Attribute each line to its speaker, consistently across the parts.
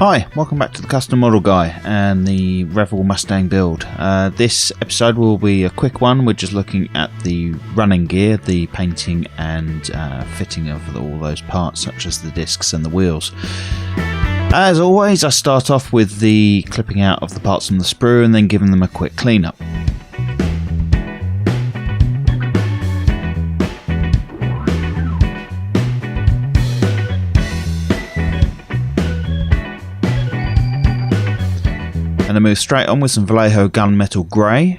Speaker 1: Hi, welcome back to the Custom Model Guy and the Revell Mustang build. This episode will be a quick one. We're just looking at the running gear, the painting and fitting of all those parts such as the discs and the wheels. As always, I start off with the clipping out of the parts from the sprue and then giving them a quick cleanup. And I moved straight on with some Vallejo gunmetal grey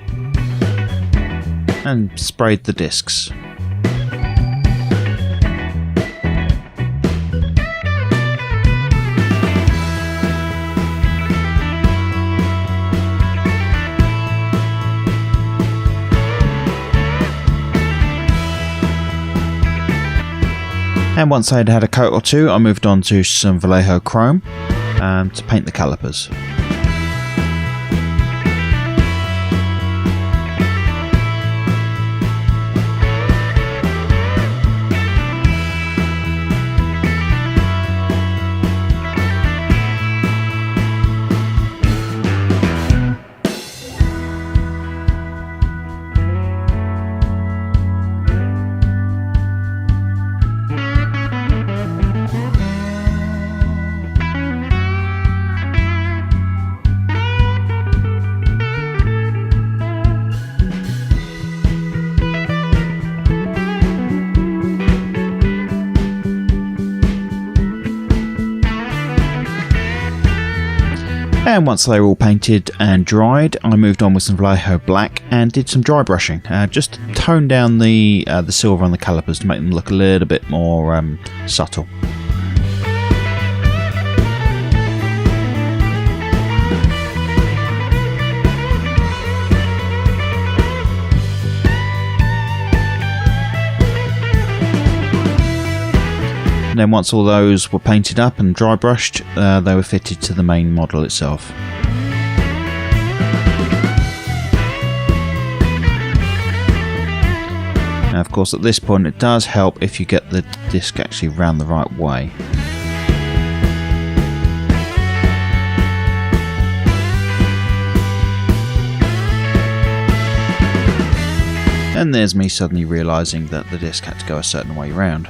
Speaker 1: and sprayed the discs. And once I had had a coat or two, I moved on to some Vallejo chrome to paint the calipers. And once they were all painted and dried, I moved on with some Vallejo black and did some dry brushing. Just to tone down the silver on the calipers to make them look a little bit more subtle. And then once all those were painted up and dry brushed, they were fitted to the main model itself. Now of course at this point it does help if you get the disc actually round the right way. And there's me suddenly realising that the disc had to go a certain way round.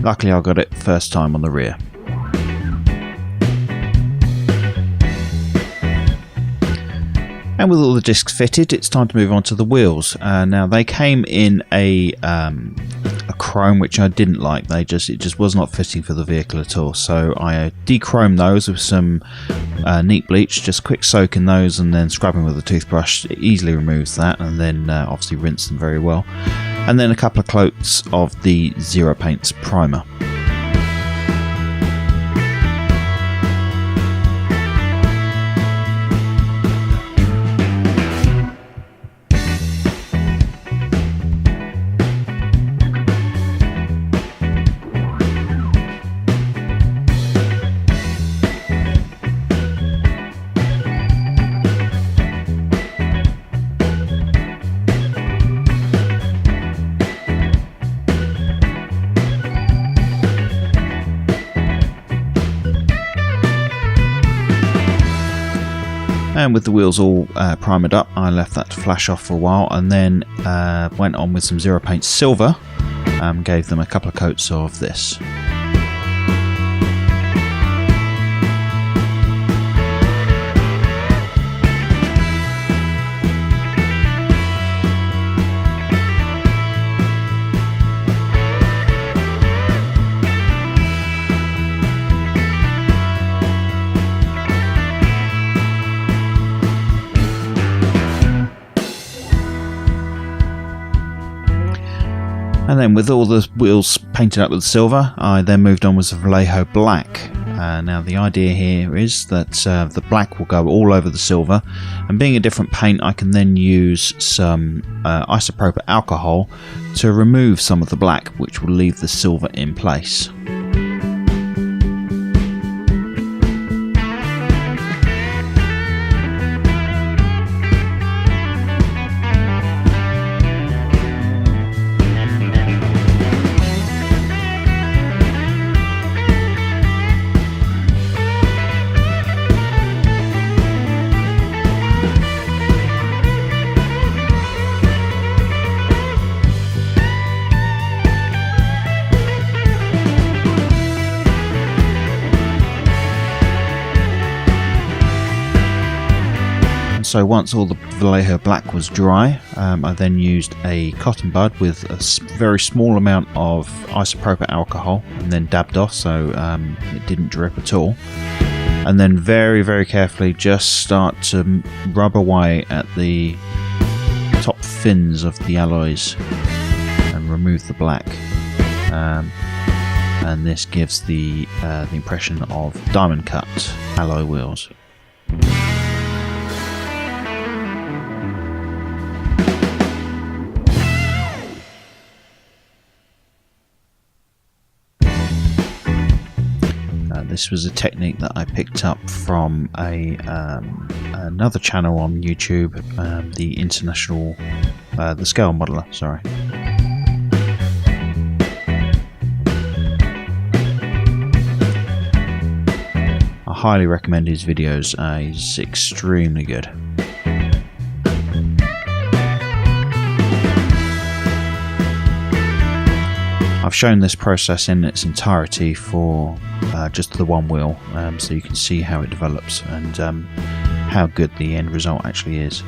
Speaker 1: Luckily I got it first time on the rear. And with all the discs fitted, it's time to move on to the wheels. Now they came in a chrome which I didn't like. It just was not fitting for the vehicle at all. So I de-chromed those with some neat bleach, just quick soak in those and then scrubbing with a toothbrush. It easily removes that, and then obviously rinse them very well. And then a couple of coats of the Zero Paints primer. And with the wheels all primered up, I left that to flash off for a while and then went on with some Zero Paint Silver, gave them a couple of coats of this. And then with all the wheels painted up with silver, I then moved on with the Vallejo black. Now the idea here is that the black will go all over the silver, and being a different paint I can then use some isopropyl alcohol to remove some of the black, which will leave the silver in place. So once all the Vallejo black was dry, I then used a cotton bud with a very small amount of isopropyl alcohol and then dabbed off so it didn't drip at all. And then very, very carefully just start to rub away at the top fins of the alloys and remove the black. And this gives the impression of diamond cut alloy wheels. This was a technique that I picked up from another channel on YouTube, the International, the Scale Modeler, sorry. I highly recommend his videos, he's extremely good. I've shown this process in its entirety for just the one wheel, so you can see how it develops and how good the end result actually is.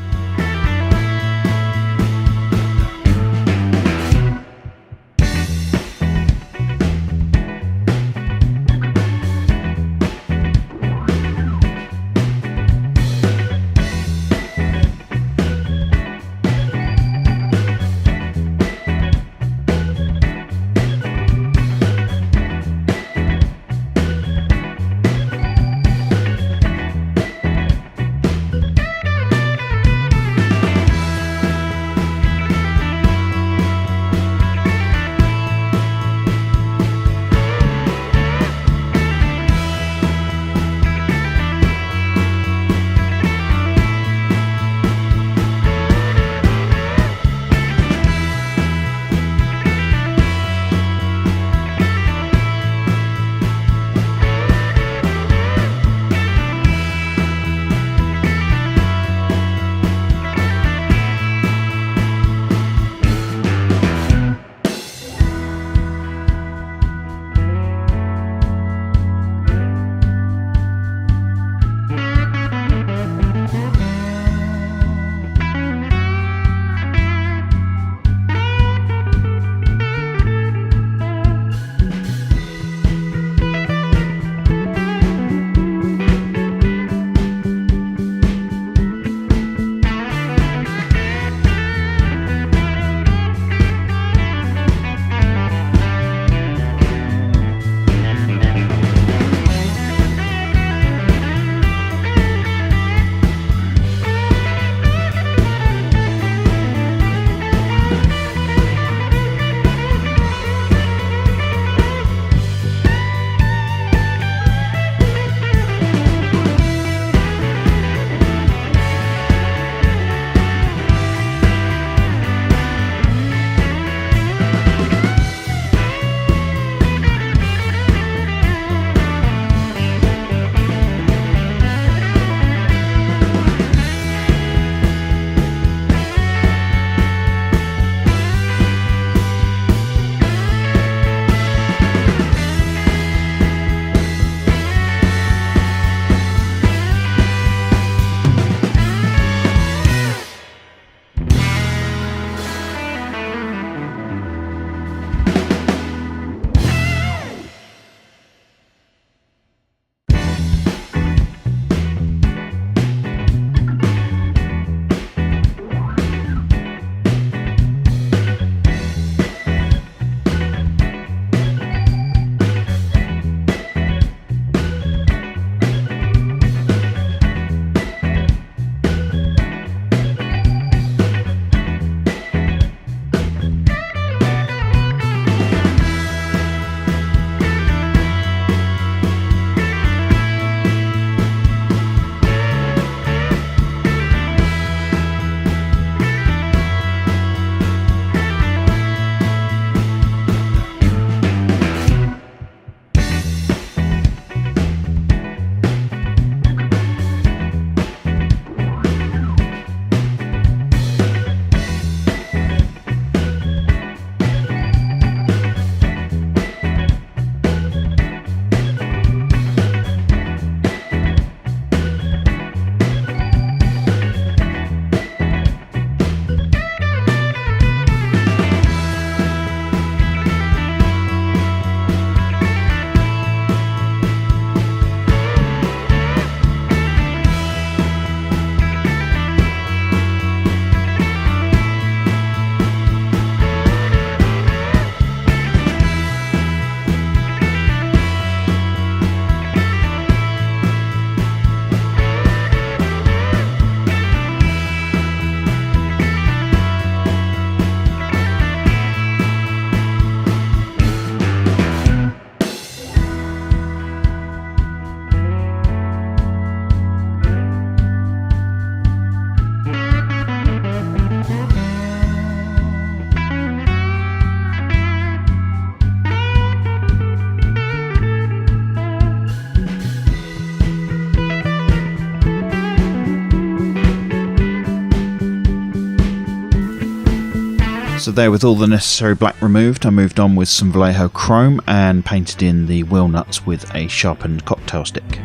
Speaker 1: So there, with all the necessary black removed, I moved on with some Vallejo chrome and painted in the wheel nuts with a sharpened cocktail stick.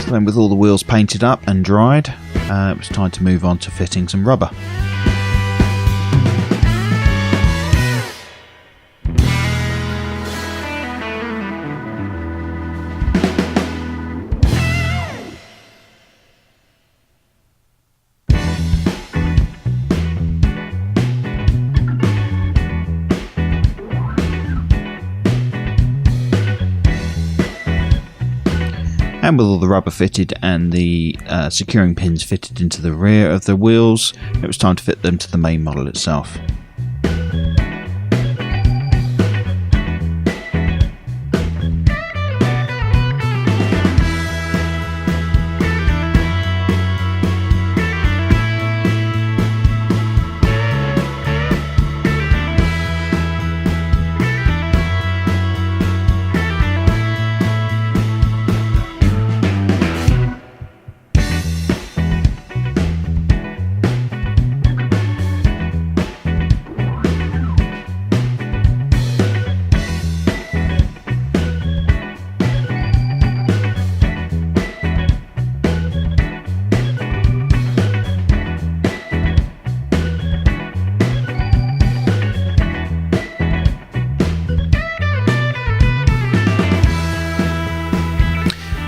Speaker 1: Then, with all the wheels painted up and dried, it was time to move on to fitting some rubber. And with all the rubber fitted and the securing pins fitted into the rear of the wheels, it was time to fit them to the main model itself.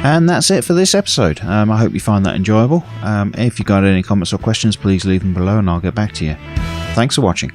Speaker 1: And that's it for this episode. I hope you find that enjoyable. If you got any comments or questions, please leave them below and I'll get back to you. Thanks for watching.